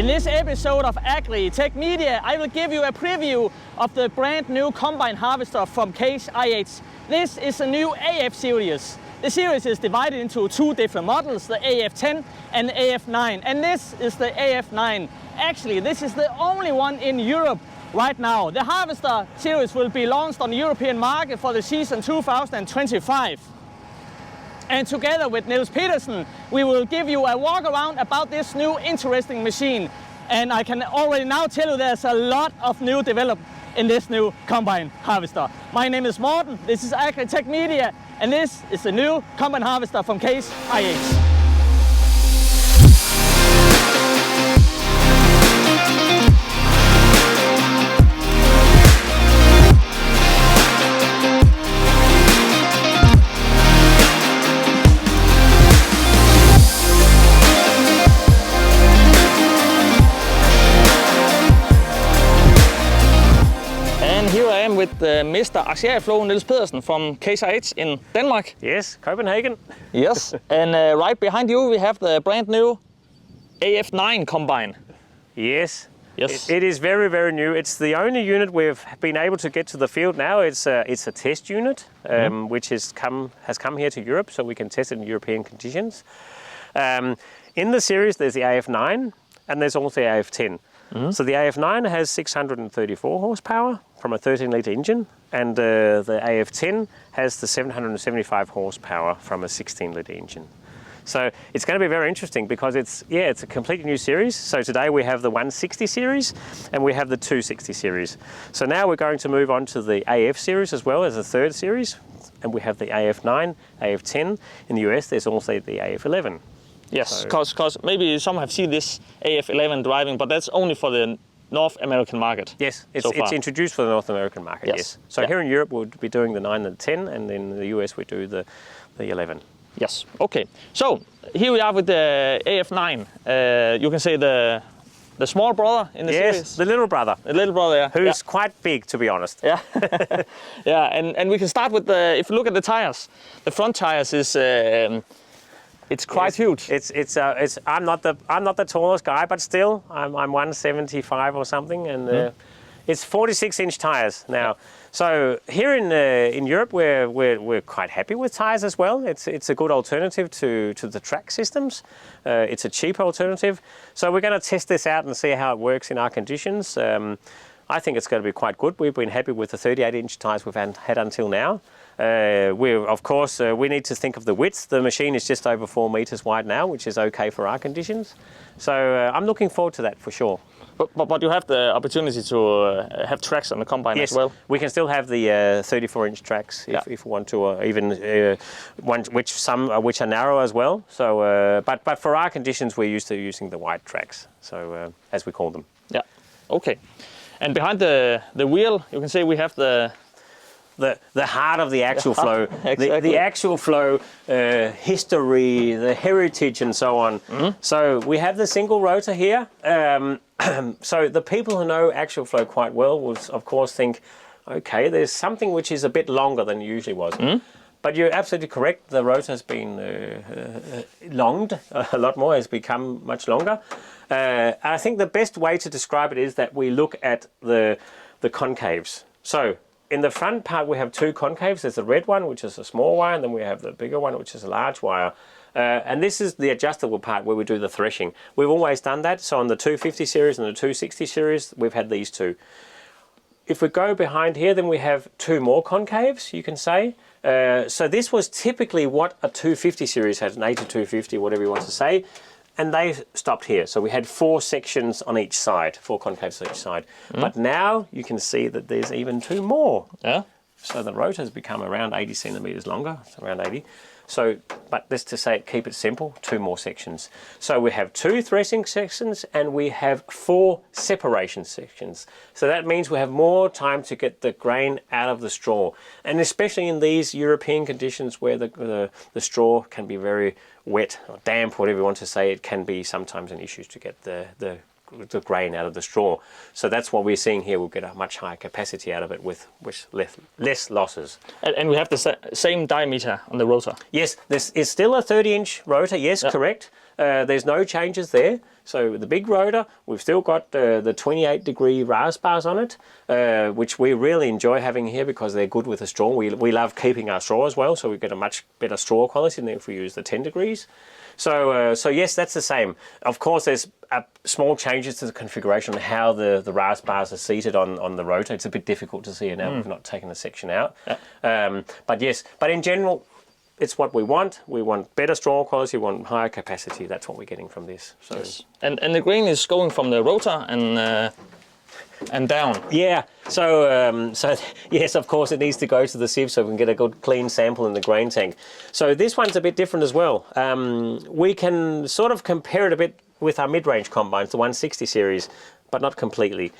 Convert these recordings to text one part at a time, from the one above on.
In this episode of Agri-Tech Media, I will give you a preview of the brand new combine harvester from Case IH. This is a new AF series. The series is divided into two different models, the AF10 and the AF9. And this is the AF9. Actually, this is the only one in Europe right now. The harvester series will be launched on the European market for the season 2025. And together with Niels Petersen, we will give you a walk around about this new interesting machine. And I can already now tell you there's a lot of new development in this new combine harvester. My name is Morten, this is Agri-Tech Media, and this is the new combine harvester from Case IH. With Mr. Axialflow Niels Petersen from Case IH in Denmark. Yes, Copenhagen. Yes, and right behind you we have the brand new AF9 combine. Yes. Yes. It is very, very new. It's the only unit we've been able to get to the field now. It's a test unit, which has come here to Europe, so we can test it in European conditions. In the series, there's the AF9 and there's also the AF10. So the AF9 has 634 horsepower from a 13-litre engine, and the AF10 has the 775 horsepower from a 16-litre engine. So it's going to be very interesting because it's a completely new series. So today we have the 160 series and we have the 260 series. So now we're going to move on to the AF series as well as a third series, and we have the AF9, AF10. In the US, there's also the AF11. Yes, because maybe some have seen this AF11 driving, but that's only for the North American market. Yes, it's introduced for the North American market, yes. So here in Europe we'll be doing the 9 and 10, and in the US we do the 11. Yes, okay. So here we are with the AF9. You can say the small brother in the series. Yes, the little brother. The little brother, yeah. Who's quite big, to be honest. Yeah, yeah. And we can start with if you look at the tires, the front tires is. It's quite huge. I'm not the tallest guy, but still I'm 175 or something, and it's 46-inch tires now. So here in Europe we're quite happy with tires as well. It's a good alternative to the track systems. It's a cheap alternative. So we're going to test this out and see how it works in our conditions. I think it's going to be quite good. We've been happy with the 38-inch tires we've had until now. We need to think of the width. The machine is just over 4 meters wide now, which is okay for our conditions. So I'm looking forward to that for sure. But you have the opportunity to have tracks on the combine as well? We can still have the 34-inch tracks if we want to, or even which are narrow as well. So, but for our conditions, we're used to using the wide tracks, so as we call them. Yeah. Okay. And behind the wheel, you can say we have the heart of the actual flow, exactly. the actual flow, history, the heritage, and so on. So we have the single rotor here. So the people who know actual flow quite well will, of course, think, okay, there's something which is a bit longer than it usually was. But you're absolutely correct. The rotor has been longed a lot more. Has become much longer. I think the best way to describe it is that we look at the concaves. So in the front part, we have two concaves. There's the red one, which is a small wire, and then we have the bigger one, which is a large wire. And this is the adjustable part where we do the threshing. We've always done that. So on the 250 series and the 260 series, we've had these two. If we go behind here, then we have two more concaves, you can say. So this was typically what a 250 series had, an 8250, whatever you want to say. And they stopped here. So we had 4 sections on each side, 4 concaves on each side. But now you can see that there's even 2 more. Yeah. So the rotor has become around 80 centimeters longer, it's around 80. So, but just to say, keep it simple, 2 more sections. So we have 2 threshing sections and we have 4 separation sections. So that means we have more time to get the grain out of the straw. And especially in these European conditions where the straw can be very wet or damp, whatever you want to say, it can be sometimes an issue to get the the grain out of the straw. So that's what we're seeing here. We'll get a much higher capacity out of it with less losses. And we have the same diameter on the rotor? Yes, this is still a 30-inch rotor, yes, correct. There's no changes there. So the big rotor, we've still got the 28-degree RAS bars on it, which we really enjoy having here because they're good with the straw. We love keeping our straw as well, so we get a much better straw quality than if we use the 10 degrees. So yes, that's the same. Of course, there's small changes to the configuration on how the RAS bars are seated on the rotor. It's a bit difficult to see it now. We've not taken the section out. But yes, but in general, it's what we want. We want better straw quality, we want higher capacity. That's what we're getting from this. So. Yes. And the grain is going from the rotor and down. Yeah. So yes, of course, it needs to go to the sieve so we can get a good clean sample in the grain tank. So this one's a bit different as well. We can sort of compare it a bit with our mid-range combines, the 160 series, but not completely.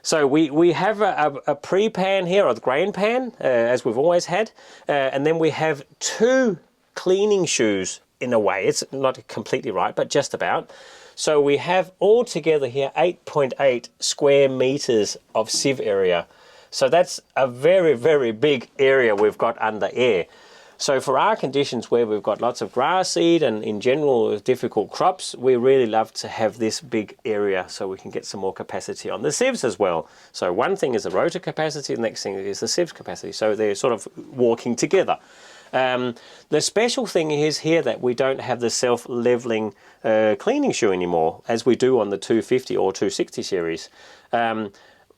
So we have a pre-pan here, or the grain pan, as we've always had, and then we have two cleaning shoes in a way. It's not completely right, but just about. So we have altogether here 8.8 square meters of sieve area. So that's a very, very big area we've got under air. So for our conditions where we've got lots of grass seed and in general difficult crops, we really love to have this big area so we can get some more capacity on the sieves as well. So one thing is the rotor capacity, the next thing is the sieves capacity. So they're sort of walking together. The special thing is here that we don't have the self-leveling cleaning shoe anymore as we do on the 250 or 260 series.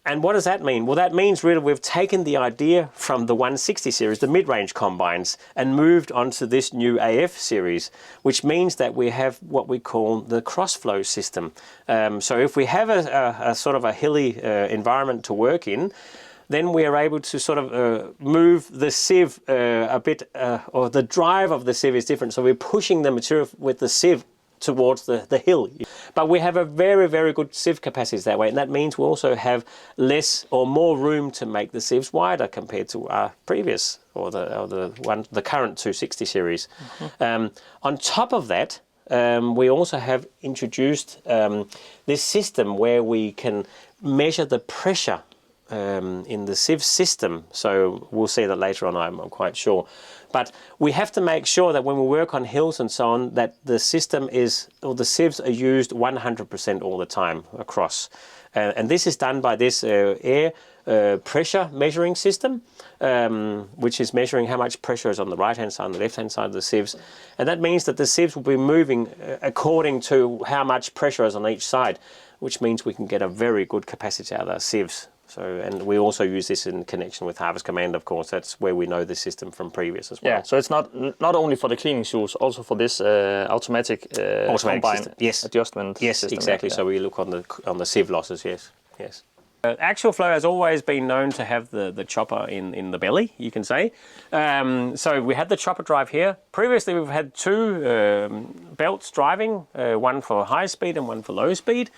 And what does that mean? Well, that means really we've taken the idea from the 160 series, the mid-range combines, and moved on to this new AF series, which means that we have what we call the cross-flow system. So if we have a sort of a hilly environment to work in, then we are able to sort of move the sieve a bit, or the drive of the sieve is different. So we're pushing the material with the sieve towards the hill. But we have a very, very good sieve capacity that way, and that means we also have less or more room to make the sieves wider compared to our previous, or the current 260 series. On top of that, we also have introduced this system where we can measure the pressure in the sieve system. So we'll see that later on, I'm quite sure. But we have to make sure that when we work on hills and so on, that the system is, or the sieves are used 100% all the time across. And this is done by this air pressure measuring system, which is measuring how much pressure is on the right-hand side and the left-hand side of the sieves. And that means that the sieves will be moving according to how much pressure is on each side, which means we can get a very good capacity out of our sieves. So, and we also use this in connection with Harvest Command, of course. That's where we know the system from previous as well. Yeah, so it's not only for the cleaning shoes, also for this automatic combine adjustment system. Exactly. Yeah. So we look on the sieve losses, yes. Axial flow has always been known to have the chopper in the belly, you can say. So we had the chopper drive here. Previously we've had two belts driving, one for high speed and one for low speed.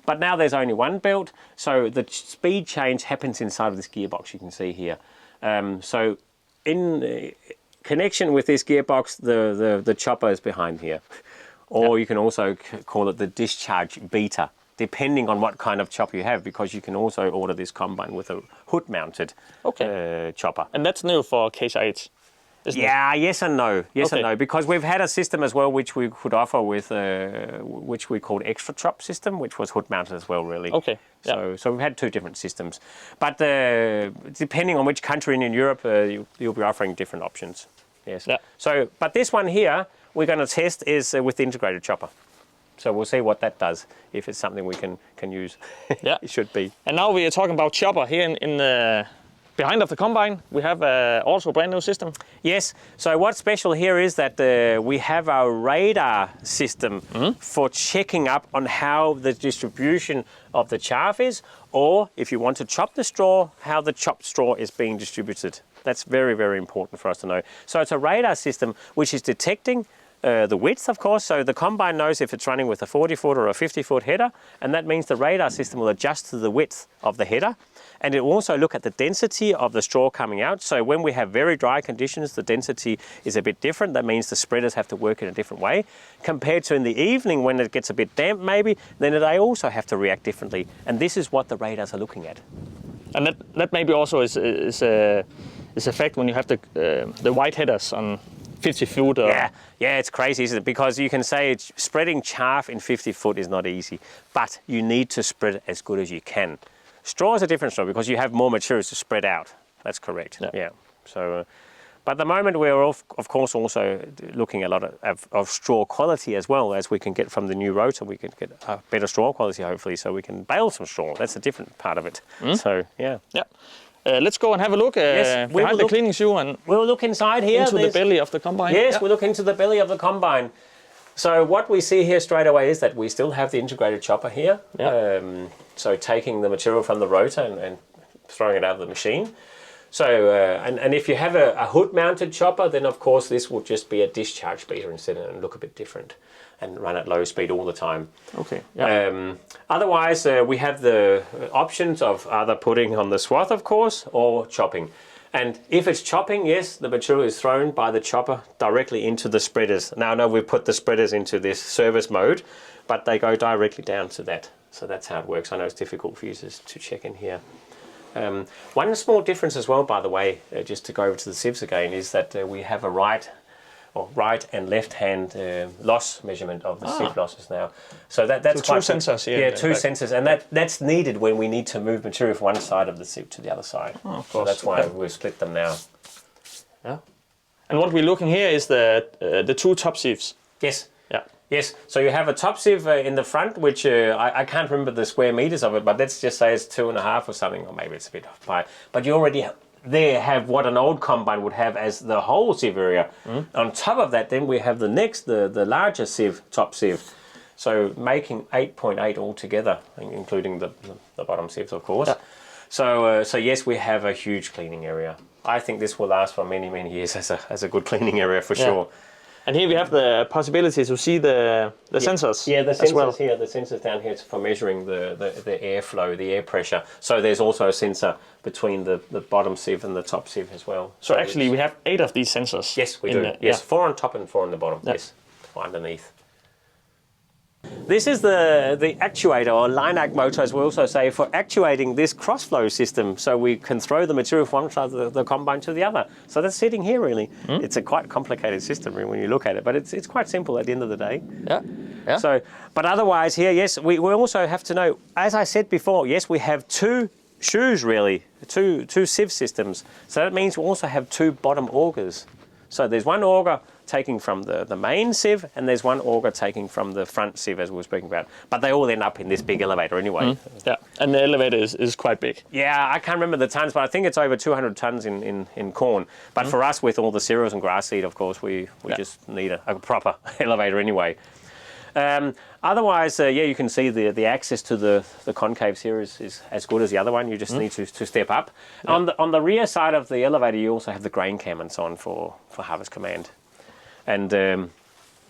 But now there's only one belt, so the speed change happens inside of this gearbox you can see here. So in connection with this gearbox, the chopper is behind here. Or you can also call it the discharge beater, depending on what kind of chopper you have, because you can also order this combine with a hood-mounted chopper. And that's new for Case IH? Yes and no. And no, because we've had a system as well which we could offer with, which we called extra chop system, which was hood mounted as well, really. So we've had two different systems, but depending on which country in Europe, you'll be offering different options. Yes. Yeah. So, but this one here we're going to test is with the integrated chopper. So we'll see what that does, if it's something we can use. Yeah, it should be. And now we are talking about chopper here in the behind of the combine. We have also a brand new system. Yes. So what's special here is that we have our radar system for checking up on how the distribution of the chaff is, or if you want to chop the straw, how the chopped straw is being distributed. That's very, very important for us to know. So it's a radar system which is detecting the width, of course, so the combine knows if it's running with a 40-foot or a 50-foot header, and that means the radar system will adjust to the width of the header. And it will also look at the density of the straw coming out. So when we have very dry conditions, the density is a bit different. That means the spreaders have to work in a different way. Compared to in the evening when it gets a bit damp maybe, then they also have to react differently. And this is what the radars are looking at. And that maybe also is effect when you have the white headers on 50 foot. Yeah, it's crazy, isn't it? Because you can say spreading chaff in 50 foot is not easy, but you need to spread it as good as you can. Straw is a different story because you have more materials to spread out. That's correct. Yeah. So, but at the moment we're of course also looking at a lot of straw quality as well, as we can get from the new rotor. We can get a better straw quality hopefully, so we can bale some straw. That's a different part of it. So yeah. Let's go and have a look behind the cleaning shoe and we'll look inside here. Into the belly of the combine. Yes, we'll look into the belly of the combine. So what we see here straight away is that we still have the integrated chopper here. So taking the material from the rotor and throwing it out of the machine. So and if you have a hood-mounted chopper, then of course this will just be a discharge beater instead and look a bit different and run at low speed all the time. Okay. Otherwise, we have the options of either putting on the swath, of course, or chopping. And if it's chopping, yes, the material is thrown by the chopper directly into the spreaders. Now I know we've put the spreaders into this service mode, but they go directly down to that. So that's how it works. I know it's difficult for users to check in here. One small difference as well, by the way, just to go over to the sieves again, is that we have a right and left hand loss measurement of the sieve losses now. So that's two sensors here. Yeah, two sensors, and that's needed when we need to move material from one side of the sieve to the other side. Of course. So that's why we've split them now. Yeah. And what we're looking here is the two top sieves. Yes. Yeah. Yes, so you have a top sieve in the front, which I can't remember the square meters of it, but let's just say it's 2.5 or something, or maybe it's a bit off by. But you already have what an old combine would have as the whole sieve area. On top of that, then we have the larger sieve, top sieve. So making 8.8 altogether, including the bottom sieves, of course. Yeah. So yes, we have a huge cleaning area. I think this will last for many, many years as a good cleaning area for sure. And here we have the possibility to see the sensors. Yeah, the sensors as well. here, the sensors down here for measuring the airflow, the air pressure. So there's also a sensor between the bottom sieve and the top sieve as well. So actually we have 8 of these sensors. Yes, we do. Yes, 4 on top and 4 on the bottom. Yes, or underneath. This is the actuator, or line act motor as we also say, for actuating this cross-flow system, so we can throw the material from one side of the combine to the other. So that's sitting here really. It's a quite complicated system when you look at it, but it's quite simple at the end of the day. Yeah. So, but otherwise here, yes, we also have to know, as I said before, yes, we have 2 shoes really, two sieve systems. So that means we also have 2 bottom augers. So there's one auger taking from the main sieve, and there's one auger taking from the front sieve, as we were speaking about. But they all end up in this big elevator anyway. Yeah, and the elevator is quite big. Yeah, I can't remember the tons, but I think it's over 200 tons in corn. But for us, with all the cereals and grass seed, of course, we just need a proper elevator anyway. Otherwise, you can see the access to the concaves here is as good as the other one. You just need to step up. Yeah. On the rear side of the elevator, you also have the grain cam and so on for harvest command. And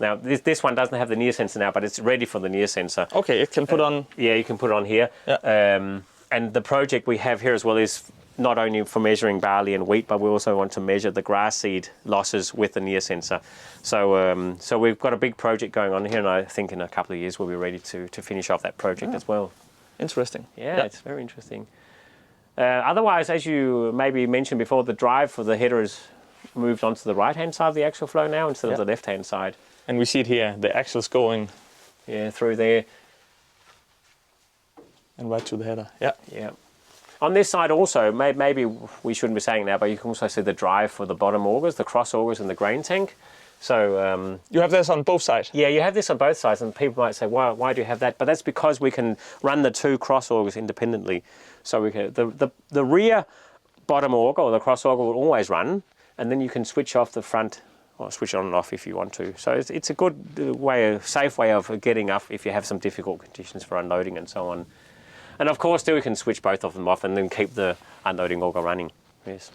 now this one doesn't have the near sensor now, but it's ready for the near sensor. Okay, it can put on. Yeah, you can put it on here. Yeah. And the project we have here as well is not only for measuring barley and wheat, but we also want to measure the grass seed losses with the near sensor. So so we've got a big project going on here, and I think in a couple of years we'll be ready to finish off that project as well. Interesting. Yeah, it's very interesting. Otherwise, as you maybe mentioned before, the drive for the header is moved onto the right-hand side of the axial flow now instead of the left-hand side. And we see it here, the axles going through there. And right to the header. Yeah. On this side also, maybe we shouldn't be saying that, but you can also see the drive for the bottom augers, the cross augers and the grain tank. So you have this on both sides? Yeah, you have this on both sides, and people might say, why do you have that? But that's because we can run the 2 cross augers independently. So we can, the rear bottom auger or the cross auger will always run, and then you can switch off the front, or switch on and off if you want to. So it's a good way, a safe way of getting up if you have some difficult conditions for unloading and so on. And of course, still we can switch both of them off and then keep the unloading auger running. Yes.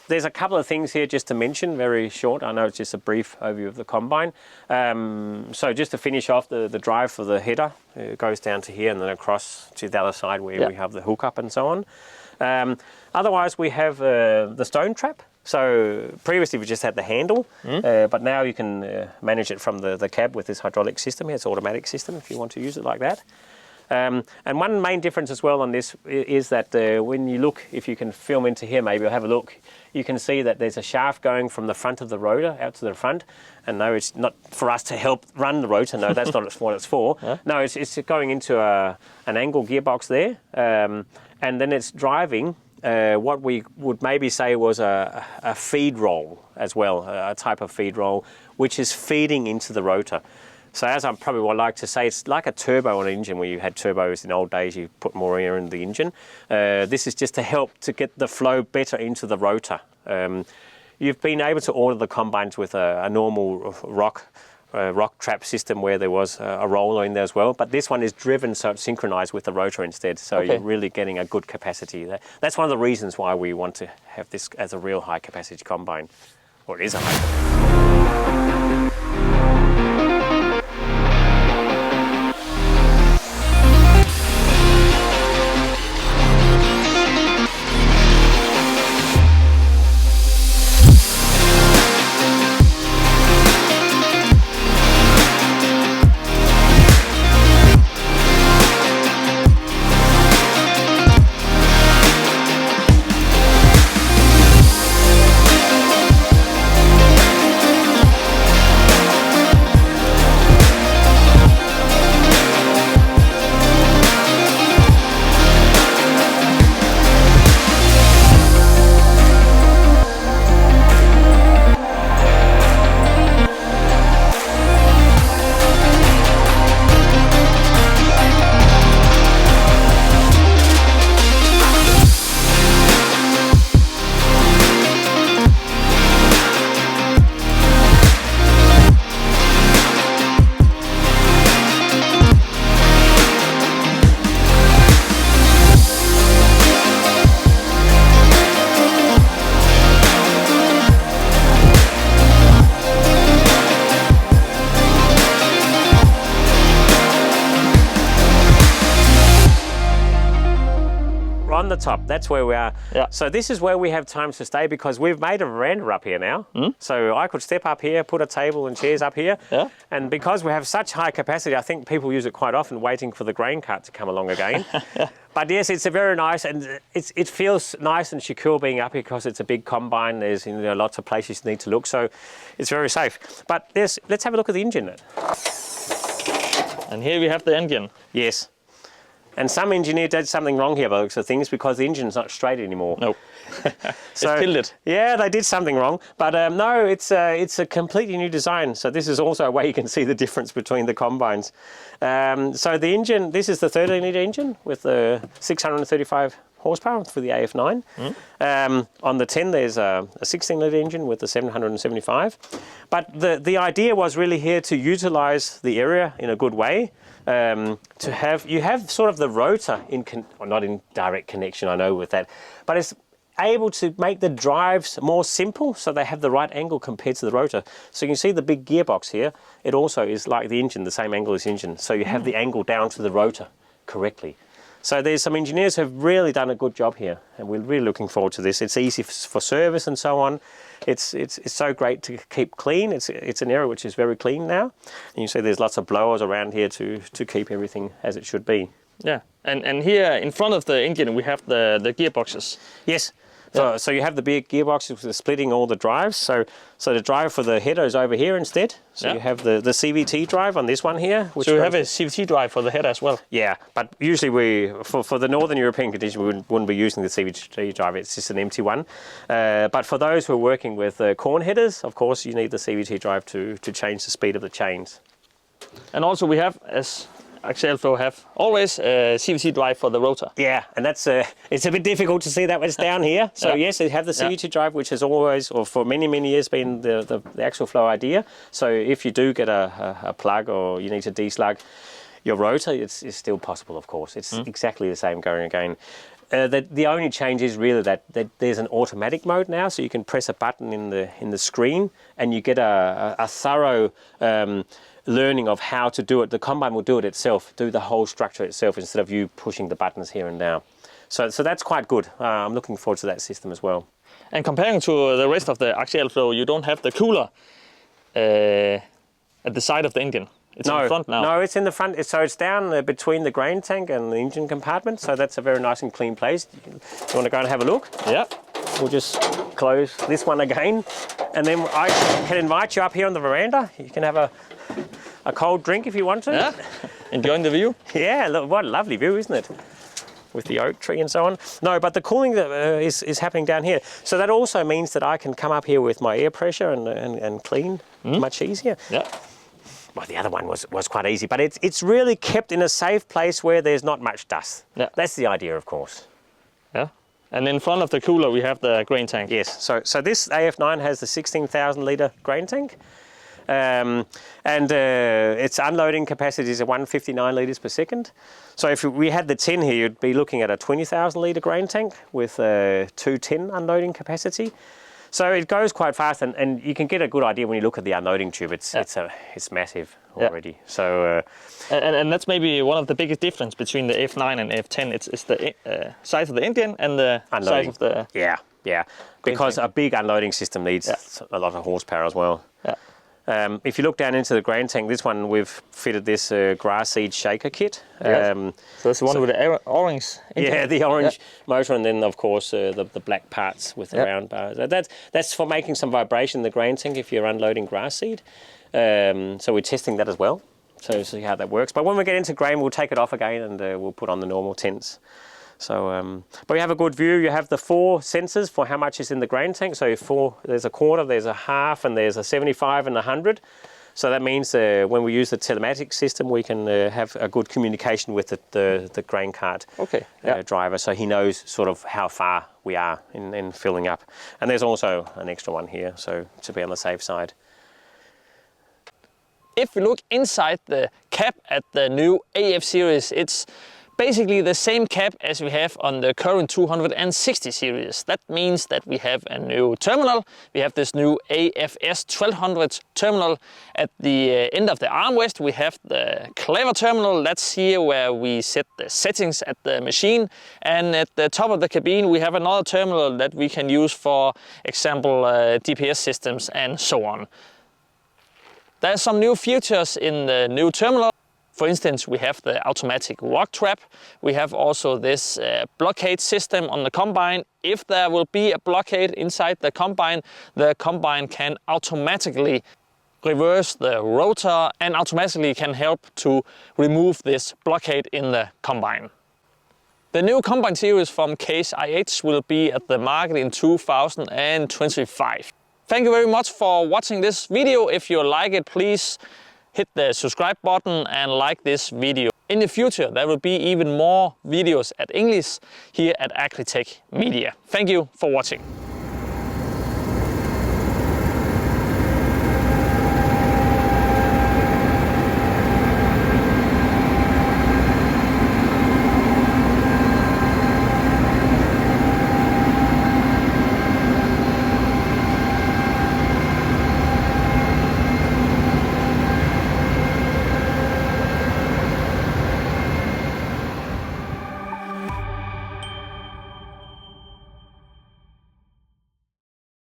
there's a couple of things here just to mention, very short. I know it's just a brief overview of the combine. So just to finish off, the drive for the header goes down to here and then across to the other side where we have the hookup and so on. Otherwise, we have the stone trap. So previously we just had the handle, but now you can manage it from the cab with this hydraulic system. It's an automatic system if you want to use it like that. And one main difference as well on this is that when you look, if you can film into here maybe or have a look, you can see that there's a shaft going from the front of the rotor out to the front. And no, it's not for us to help run the rotor. No, that's not what it's for. No, it's going into an angle gearbox there. And then it's driving what we would maybe say was a feed roll as well, a type of feed roll, which is feeding into the rotor. So as I probably would like to say, it's like a turbo on an engine where you had turbos in old days, you put more air in the engine. This is just to help to get the flow better into the rotor. You've been able to order the combines with a normal rock trap system where there was a roller in there as well, but this one is driven so it's synchronized with the rotor instead, so you're really getting a good capacity. That's one of the reasons why we want to have this as a real high capacity combine, or it is a high capacity. On the top, that's where we are. So this is where we have time to stay because we've made a veranda up here now. So I could step up here, put a table and chairs up here. And because we have such high capacity, I think people use it quite often waiting for the grain cart to come along again. But yes, it's a very nice, and it feels nice and secure being up here because it's a big combine. There's lots of places you need to look, so it's very safe. But let's have a look at the engine. And here we have the engine. Yes. And some engineer did something wrong here by the looks of things because the engine's not straight anymore. Nope. So, it's tilted. Yeah, they did something wrong. But no, it's a completely new design. So this is also a way you can see the difference between the combines. So the engine, this is the 13-litre engine with the 635 horsepower for the AF9. On the 10, there's a 16-litre engine with the 775. But the idea was really here to utilize the area in a good way. You have sort of the rotor not in direct connection, I know with that, but it's able to make the drives more simple so they have the right angle compared to the rotor. So you can see the big gearbox here, it also is like the engine, the same angle as the engine. So you have the angle down to the rotor correctly. So there's some engineers who have really done a good job here, and we're really looking forward to this. It's easy for service and so on. It's so great to keep clean. It's an area which is very clean now. And you see there's lots of blowers around here to keep everything as it should be. Yeah, and here in front of the engine we have the gearboxes. Yes. So you have the big gearboxes with splitting all the drives. So the drive for the header is over here instead. So you have the CVT drive on this one here. So you have a CVT drive for the header as well? Yeah, but usually for the Northern European condition, we wouldn't be using the CVT drive. It's just an empty one. But for those who are working with corn headers, of course, you need the CVT drive to change the speed of the chains. And also we have, as Axel Flow have always a CVT drive for the rotor. Yeah, and that's it's a bit difficult to see that when it's down here. So yes, they have the CVT drive, which has always, or for many years, been the actual Flow idea. So if you do get a plug or you need to deslug your rotor, it's still possible, of course. It's exactly the same going again. The only change is really that there's an automatic mode now, so you can press a button in the screen and you get a thorough learning of how to do it. The combine will do it itself, do the whole structure itself instead of you pushing the buttons here and now. So that's quite good. I'm looking forward to that system as well. And comparing to the rest of the axial flow, you don't have the cooler at the side of the engine. It's in the front now. No, it's in the front. So it's down between the grain tank and the engine compartment. So that's a very nice and clean place. You want to go and have a look? Yeah. We'll just close this one again. And then I can invite you up here on the veranda. You can have a cold drink if you want to. Yeah. Enjoying the view? Yeah, look, what a lovely view, isn't it? With the oak tree and so on. No, but the cooling is happening down here. So that also means that I can come up here with my air pressure and clean much easier. Yeah. Well, the other one was quite easy, but it's really kept in a safe place where there's not much dust. Yeah. That's the idea, of course. Yeah. And in front of the cooler, we have the grain tank. Yes. So this AF9 has the 16,000 litre grain tank. Its unloading capacity is 159 litres per second. So if we had the 10 here, you'd be looking at a 20,000 litre grain tank with 210 unloading capacity. So it goes quite fast, and you can get a good idea when you look at the unloading tube. It's massive already. Yeah. So and that's maybe one of the biggest difference between the F9 and F10. It's the size of the engine and the unloading. Size of the because a big unloading system needs a lot of horsepower as well. Yeah. If you look down into the grain tank, this one we've fitted this grass seed shaker kit. Yes. So it's the one with the orange engine. Yeah, the orange motor, and then of course the black parts with the round bars. That's for making some vibration in the grain tank if you're unloading grass seed. So we're testing that as well, so see how that works. But when we get into grain, we'll take it off again and we'll put on the normal tents. So, but you have a good view. You have the 4 sensors for how much is in the grain tank. So there's a quarter, there's a half, and there's a 75 and 100. So that means when we use the telematics system, we can have a good communication with the grain cart driver, so he knows sort of how far we are in filling up. And there's also an extra one here, so to be on the safe side. If we look inside the cab at the new AF series, it's basically the same cab as we have on the current 260 series. That means that we have a new terminal. We have this new AFS 1200 terminal. At the end of the armrest, we have the clever terminal. That's here where we set the settings at the machine. And at the top of the cabin, we have another terminal that we can use for example DPS systems and so on. There are some new features in the new terminal. For instance, we have the automatic rock trap. We have also this blockade system on the combine. If there will be a blockade inside the combine can automatically reverse the rotor and automatically can help to remove this blockade in the combine. The new combine series from Case IH will be at the market in 2025. Thank you very much for watching this video. If you like it, please hit the subscribe button and like this video. In the future, there will be even more videos at English here at Agritech Media. Thank you for watching.